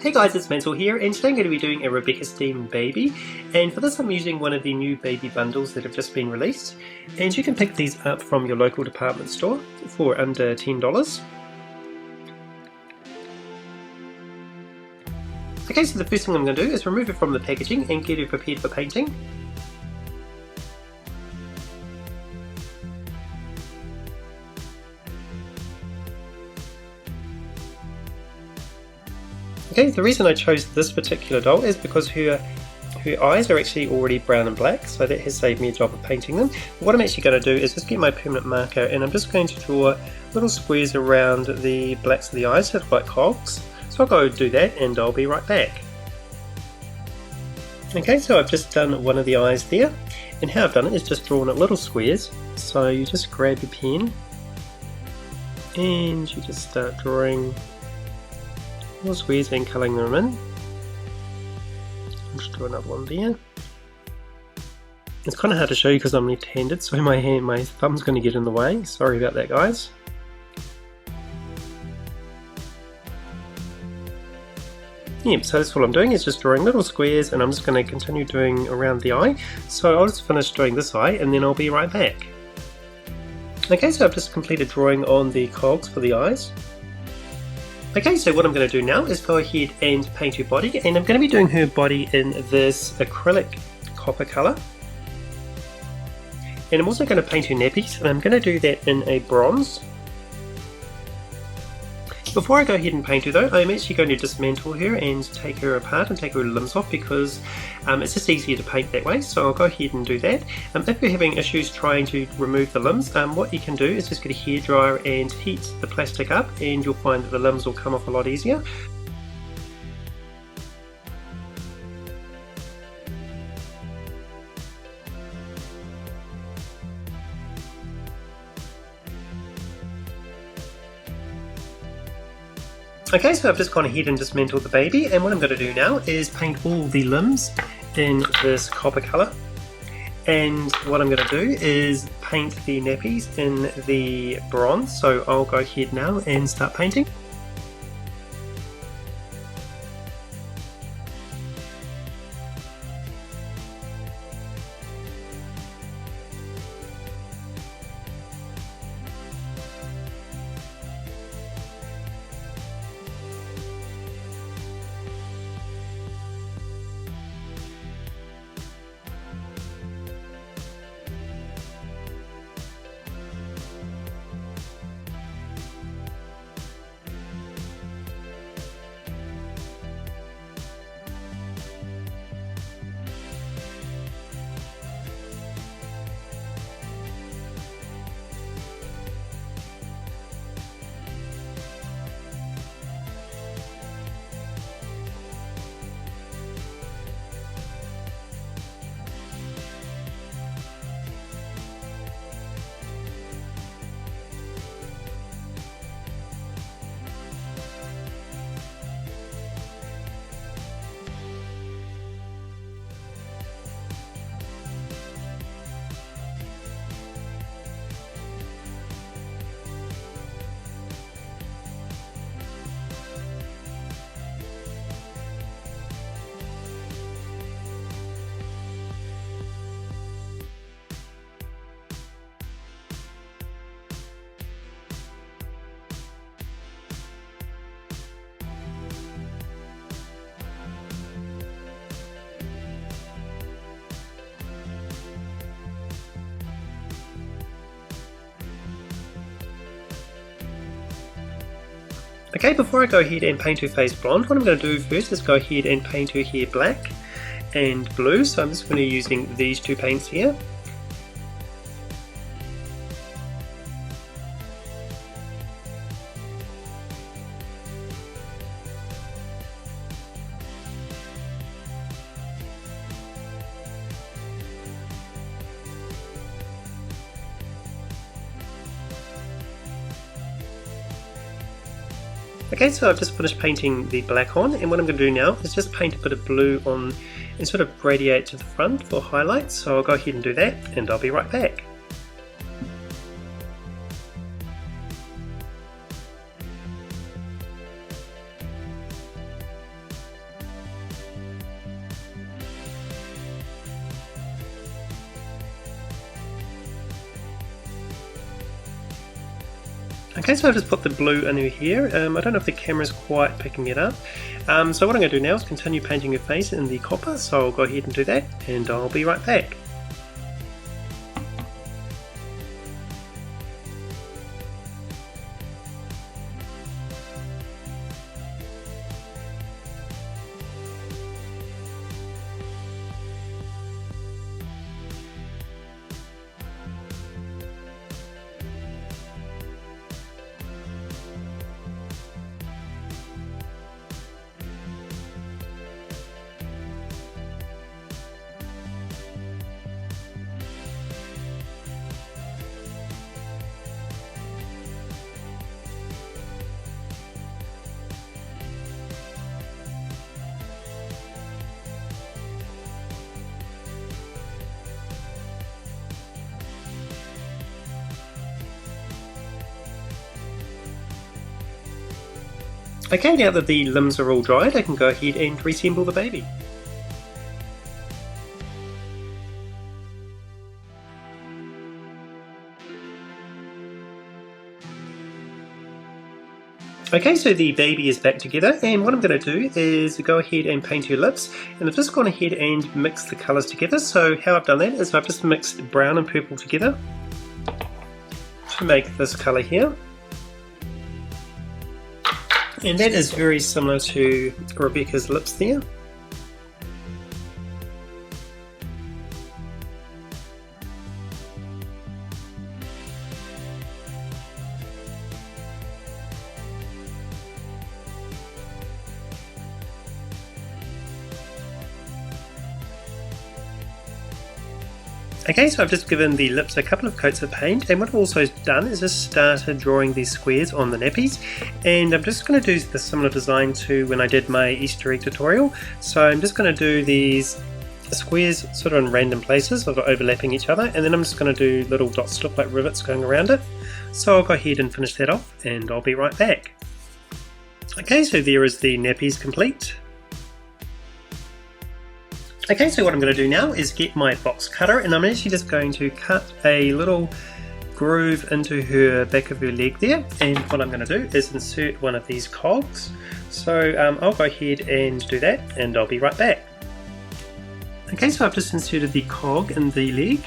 Hey guys, it's Mansell here, and today I'm going to be doing a Robecca Steam baby, and for this I'm using one of the new baby bundles that have just been released, and you can pick these up from your local department store for under $10. Okay, so the first thing I'm going to do is remove it from the packaging and get it prepared for painting. Okay, the reason I chose this particular doll is because her eyes are actually already brown and black, so that has saved me a job of painting them. But what I'm actually going to do is just get my permanent marker and I'm just going to draw little squares around the blacks of the eyes, just like cogs. So I'll go do that and I'll be right back. Okay, so I've just done one of the eyes there, and how I've done it is just drawn at little squares. So you just grab your pen and you just start drawing little squares and colouring them in. I'll just draw another one there. It's kind of hard to show you because I'm left-handed, so my thumb's going to get in the way. Sorry about that, guys. Yeah, so that's all I'm doing is just drawing little squares, and I'm just going to continue doing around the eye. So I'll just finish doing this eye and then I'll be right back. Okay, so I've just completed drawing on the cogs for the eyes. Okay, so what I'm going to do now is go ahead and paint her body, and I'm going to be doing her body in this acrylic copper colour. And I'm also going to paint her nappies, and I'm going to do that in a bronze. Before I go ahead and paint her though, I'm actually going to dismantle her and take her apart and take her limbs off because it's just easier to paint that way, so I'll go ahead and do that. If you're having issues trying to remove the limbs, what you can do is just get a hairdryer and heat the plastic up, and you'll find that the limbs will come off a lot easier. Okay, so I've just gone ahead and dismantled the baby, and what I'm going to do now is paint all the limbs in this copper colour. And what I'm going to do is paint the nappies in the bronze, so I'll go ahead now and start painting. Okay, before I go ahead and paint her face blonde, what I'm going to do first is go ahead and paint her hair black and blue. So I'm just going to be using these two paints here. Okay, so I've just finished painting the black on, and what I'm going to do now is just paint a bit of blue on and sort of radiate to the front for highlights. So I'll go ahead and do that, and I'll be right back. Okay, so I've just put the blue in her hair. I don't know if the camera's quite picking it up. So what I'm going to do now is continue painting her face in the copper, so I'll go ahead and do that, and I'll be right back. Okay, now that the limbs are all dried, I can go ahead and reassemble the baby. Okay, so the baby is back together, and what I'm going to do is go ahead and paint her lips, and I've just gone ahead and mixed the colours together. So how I've done that is I've just mixed brown and purple together to make this colour here. And that is very similar to Rebecca's lips there. Okay, so I've just given the lips a couple of coats of paint, and what I've also done is just started drawing these squares on the nappies, and I'm just going to do the similar design to when I did my Easter egg tutorial. So I'm just going to do these squares sort of in random places, sort of overlapping each other, and then I'm just going to do little dots that look like rivets going around it. So I'll go ahead and finish that off, and I'll be right back. Okay, so there is the nappies complete. Okay, so what I'm going to do now is get my box cutter, and I'm actually just going to cut a little groove into her back of her leg there, and what I'm going to do is insert one of these cogs. So I'll go ahead and do that, and I'll be right back. Okay, so I've just inserted the cog in the leg.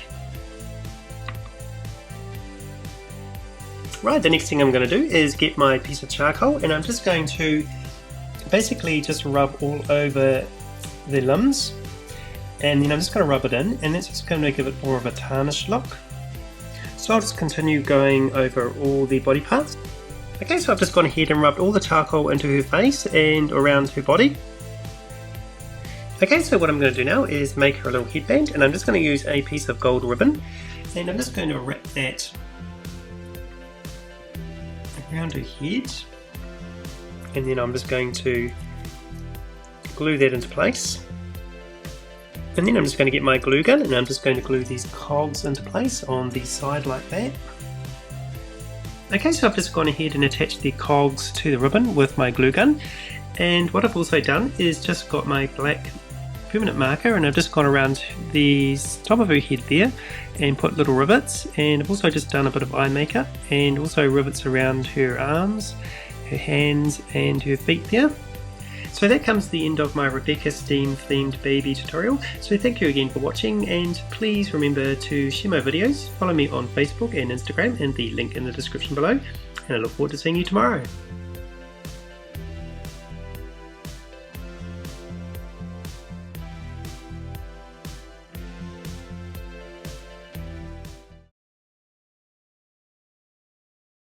Right, the next thing I'm going to do is get my piece of charcoal, and I'm just going to basically just rub all over the limbs. And then I'm just going to rub it in, and that's just going to give it more of a tarnished look. So I'll just continue going over all the body parts. Okay, so I've just gone ahead and rubbed all the charcoal into her face and around her body. Okay, so what I'm going to do now is make her a little headband, and I'm just going to use a piece of gold ribbon, and I'm just going to wrap that around her head, and then I'm just going to glue that into place. And then I'm just going to get my glue gun, and I'm just going to glue these cogs into place on the side like that. Okay, so I've just gone ahead and attached the cogs to the ribbon with my glue gun, and what I've also done is just got my black permanent marker, and I've just gone around the top of her head there and put little rivets, and I've also just done a bit of eye makeup and also rivets around her arms, her hands and her feet there. So that comes to the end of my Robecca Steam themed baby tutorial. So thank you again for watching, and please remember to share my videos, follow me on Facebook and Instagram, and the link in the description below, and I look forward to seeing you tomorrow.